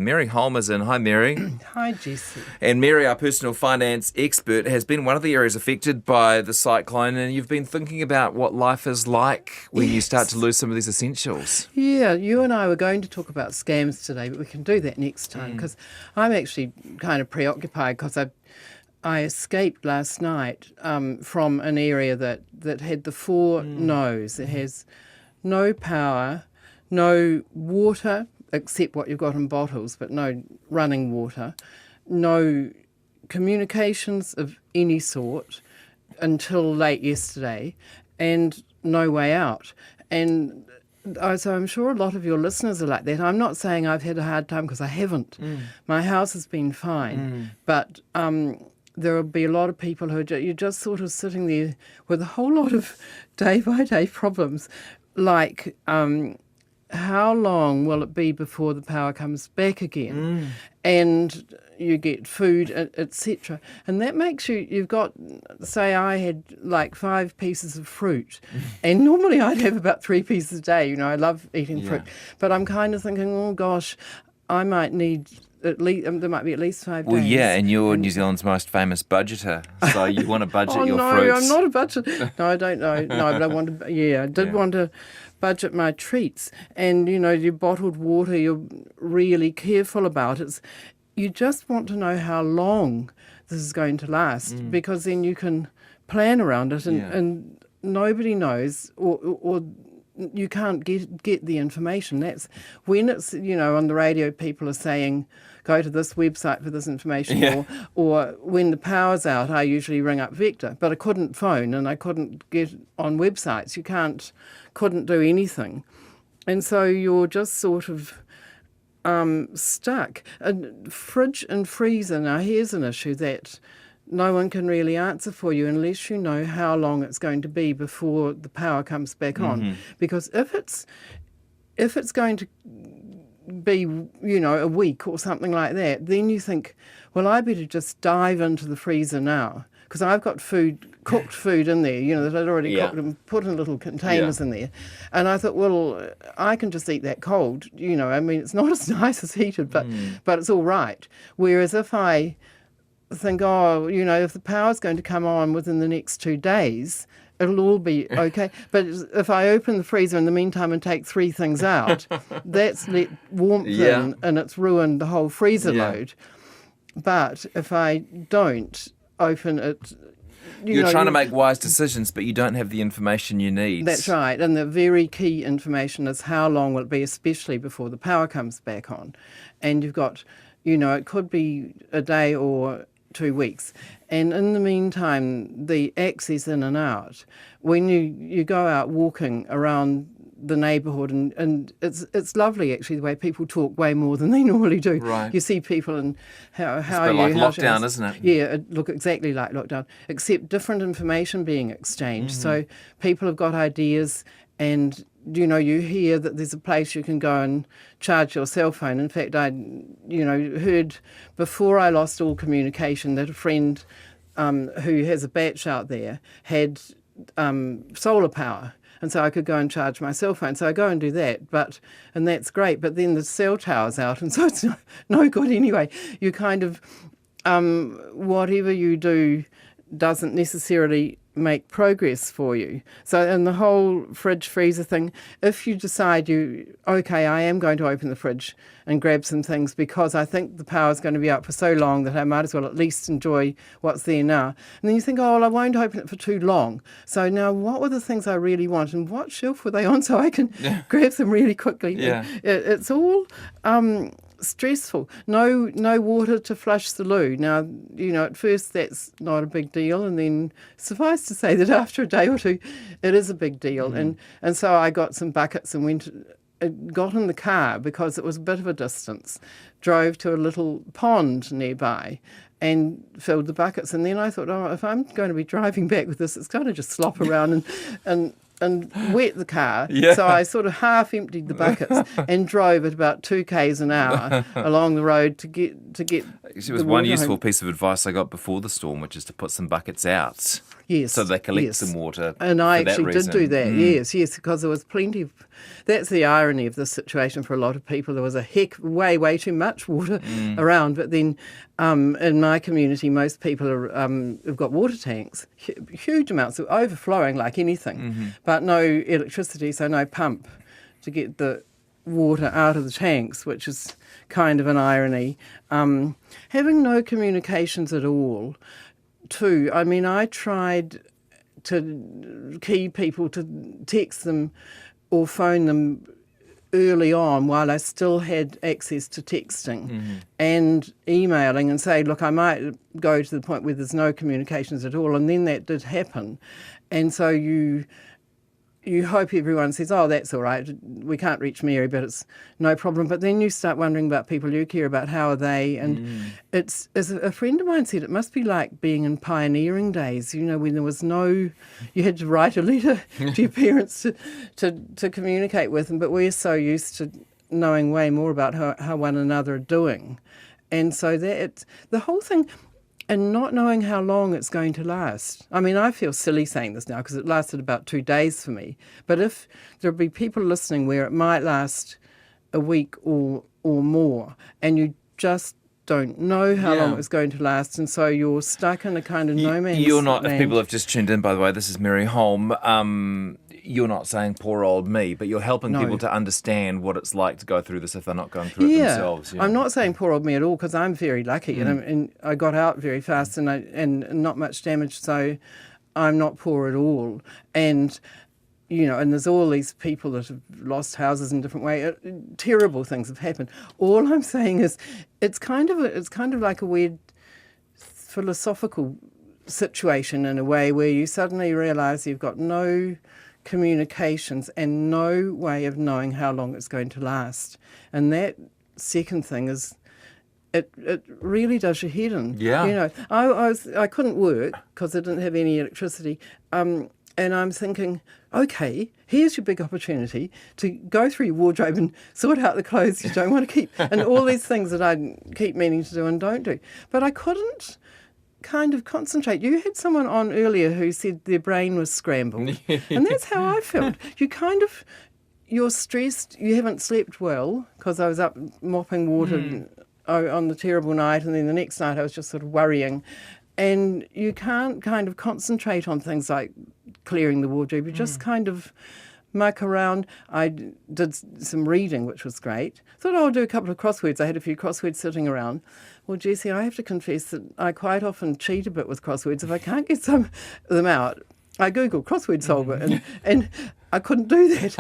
harrowing. Mary Holm is in. Hi, Mary. Hi, Jesse. And Mary, our personal finance expert, has been one of the areas affected by the cyclone, and you've been thinking about what life is like when you start to lose some of these essentials. Yeah, you and I were going to talk about scams today, but we can do that next time because I'm actually kind of preoccupied because I escaped last night from an area that had the four no's. It has no power, no water, except what you've got in bottles, but no running water, no communications of any sort until late yesterday, and no way out. And so I'm sure a lot of your listeners are like that. I'm not saying I've had a hard time because I haven't. My house has been fine, but there will be a lot of people who you're just sort of sitting there with a whole lot of day-by-day problems, like how long will it be before the power comes back again? And you get food, etc. And that makes you've got, say I had like 5 pieces of fruit, and normally I'd have about 3 pieces a day. You know, I love eating fruit. But I'm kind of thinking, oh gosh, I might need at least, there might be at least 5 days. Well, yeah, and you're New Zealand's most famous budgeter, so you want to budget your no, fruits. I'm not a budget. No, I don't know. No, but I want to. Yeah, I did want to budget my treats, and you know, your bottled water, you're really careful about it. You just want to know how long this is going to last, because then you can plan around it, and nobody knows, or you can't get the information. That's when it's, you know, on the radio people are saying, go to this website for this information, or when the power's out, I usually ring up Vector, but I couldn't phone and I couldn't get on websites. You couldn't do anything. And so you're just sort of stuck. And fridge and freezer, now here's an issue that no one can really answer for you unless you know how long it's going to be before the power comes back on. Because if it's going to be, you know, a week or something like that, then you think, well, I better just dive into the freezer now, because I've got cooked food in there, you know, that I'd already cooked and put in little containers in there. And I thought, well, I can just eat that cold, you know. I mean, it's not as nice as heated, but it's all right. Whereas if I think, oh, you know, if the power's going to come on within the next 2 days, it'll all be okay. But if I open the freezer in the meantime and take 3 things out, that's let warmth in, and it's ruined the whole freezer load. But if I don't open it, you're trying to make wise decisions, but you don't have the information you need. That's right. And the very key information is how long will it be, especially before the power comes back on. And you've got, you know, it could be a day or 2 weeks. And in the meantime, the access in and out, when you go out walking around the neighbourhood, and it's lovely actually the way people talk way more than they normally do. Right. You see people and how it's are you? like lockdown, isn't it? Yeah, it look exactly like lockdown, except different information being exchanged. So people have got ideas, and you know, you hear that there's a place you can go and charge your cell phone. In fact, I, you know, heard before I lost all communication that a friend who has a batch out there had solar power. And so I could go and charge my cell phone. So I go and do that, and that's great. But then the cell tower's out, and so it's no good anyway. You kind of, whatever you do doesn't necessarily make progress for you. So in the whole fridge freezer thing, if you decide okay, I am going to open the fridge and grab some things because I think the power's going to be out for so long that I might as well at least enjoy what's there now. And then you think, oh, well, I won't open it for too long. So now what were the things I really want, and what shelf were they on so I can grab them really quickly? Yeah. It's all stressful. No water to flush the loo. Now, you know, at first that's not a big deal, and then suffice to say that after a day or two it is a big deal. And so I got some buckets and got in the car because it was a bit of a distance, drove to a little pond nearby and filled the buckets. And then I thought, oh, if I'm going to be driving back with this, it's going to just slop around and wet the car. So I sort of half emptied the buckets and drove at about 2 k's an hour along the road to get It was one useful piece of advice I got before the storm, which is to put some buckets out. Yes. So they collect yes. some water. And I for that actually did reason. do that, yes, because there was plenty of. That's the irony of this situation for a lot of people. There was way too much water around. But then in my community, most people have got water tanks, huge amounts, overflowing like anything, but no electricity, so no pump to get the water out of the tanks, which is kind of an irony. Having no communications at all, too. I mean, I tried to key people to text them or phone them early on while I still had access to texting and emailing and say, look, I might go to the point where there's no communications at all. And then that did happen. And so you hope everyone says, oh, that's all right, we can't reach Mary, but it's no problem. But then you start wondering about people you care about, how are they? And it's, as a friend of mine said, it must be like being in pioneering days, when there was you had to write a letter to your parents to communicate with them. But we're so used to knowing way more about how one another are doing. And so the whole thing... And not knowing how long it's going to last. I mean, I feel silly saying this now because it lasted about 2 days for me. But if there'll be people listening where it might last a week or more, and you just don't know how long it's going to last, and so you're stuck in a kind of no man's You're not, land. if people have just tuned in, by the way, this is Mary Holm. You're not saying poor old me, but you're helping people to understand what it's like to go through this if they're not going through it themselves. I'm not saying poor old me at all because I'm very lucky and I got out very fast and not much damage, so I'm not poor at all. And and there's all these people that have lost houses in different ways. Terrible things have happened. All I'm saying is, it's kind of like a weird philosophical situation in a way where you suddenly realise you've got no communications and no way of knowing how long it's going to last. And that second thing is, it really does your head in. Yeah. I couldn't work because I didn't have any electricity. And I'm thinking, okay, here's your big opportunity to go through your wardrobe and sort out the clothes you don't want to keep, and all these things that I keep meaning to do and don't do. But I couldn't kind of concentrate. You had someone on earlier who said their brain was scrambled, and that's how I felt. You're stressed, you haven't slept well, because I was up mopping water on the terrible night, and then the next night I was just sort of worrying. And you can't kind of concentrate on things like clearing the wardrobe. You just kind of muck around. I did some reading, which was great. Thought I'll do a couple of crosswords. I had a few crosswords sitting around. Well, Jessie, I have to confess that I quite often cheat a bit with crosswords. If I can't get some of them out, I Google crossword solver, and I couldn't do that.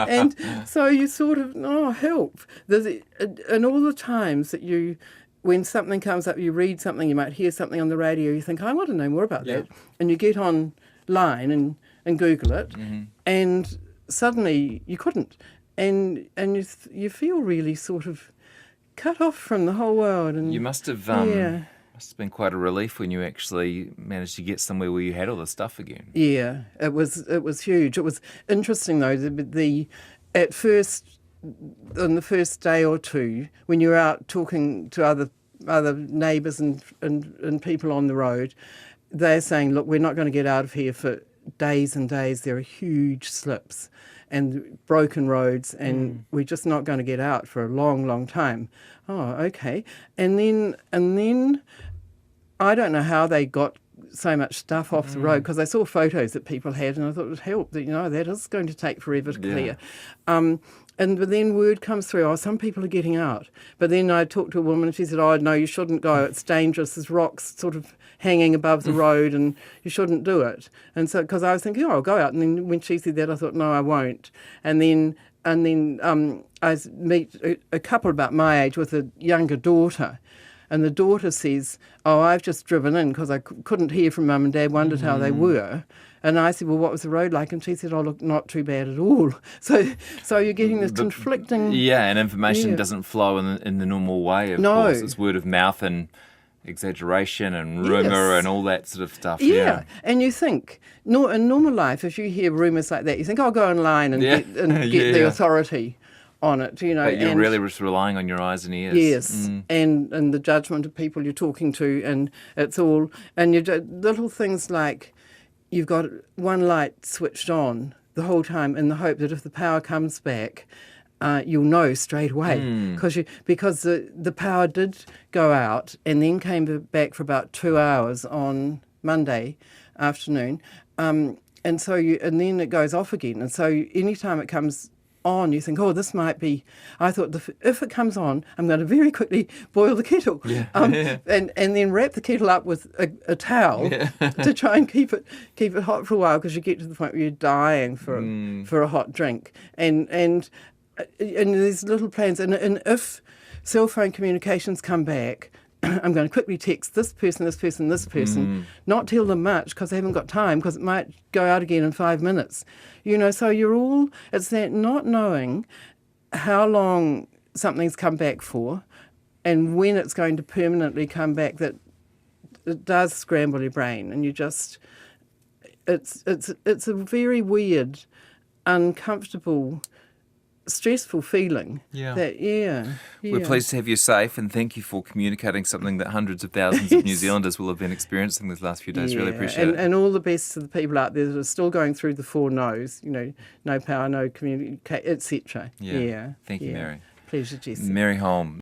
and so you sort of, help. And all the times that when something comes up, you read something, you might hear something on the radio, you think, I want to know more about that. And you get online and Google it, and suddenly you couldn't. And you feel really sort of cut off from the whole world. And you must have must have been quite a relief when you actually managed to get somewhere where you had all this stuff again. Yeah, it was huge. It was interesting though, at first, on the first day or two, when you're out talking to other neighbours and people on the road, they're saying, look, we're not going to get out of here for days and days. There are huge slips and broken roads, and we're just not going to get out for a long, long time. Oh, okay. And then I don't know how they got so much stuff off the road, because I saw photos that people had, and I thought it would help that, that is going to take forever to clear. But then word comes through, some people are getting out. But then I talked to a woman and she said, no, you shouldn't go, it's dangerous, there's rocks sort of hanging above the road and you shouldn't do it. And so, because I was thinking, I'll go out. And then when she said that, I thought, no, I won't. And then I meet a couple about my age with a younger daughter. And the daughter says, I've just driven in because I couldn't hear from Mum and Dad, wondered how they were. And I said, well, what was the road like? And she said, look, not too bad at all. So you're getting this conflicting... Yeah, and information doesn't flow in the normal way, of course. It's word of mouth and exaggeration and rumour and all that sort of stuff. Yeah, and you think, in normal life, if you hear rumours like that, you think, I'll go online and get the authority on it, you know. But you're and really just relying on your eyes and ears. yes, and the judgment of people you're talking to, and it's all, and you do little things like you've got one light switched on the whole time in the hope that if the power comes back, you'll know straight away because the power did go out and then came back for about 2 hours on Monday afternoon, and then it goes off again, and so anytime it comes on, you think, oh, this might be. I thought if it comes on, I'm going to very quickly boil the kettle, and then wrap the kettle up with a towel to try and keep it hot for a while, because you get to the point where you're dying for a hot drink, and there's little plans, and if cell phone communications come back, I'm going to quickly text this person, not tell them much because they haven't got time, because it might go out again in 5 minutes. You know, so it's that not knowing how long something's come back for and when it's going to permanently come back, that it does scramble your brain, and you just, it's a very weird, uncomfortable, stressful feeling. We're pleased to have you safe, and thank you for communicating something that hundreds of thousands of New Zealanders will have been experiencing these last few days. Really appreciate it. And all the best to the people out there that are still going through the 4 no's, you know, no power, no communicate, etc. Thank you, Mary. Pleasure, Jessica. Mary Holm.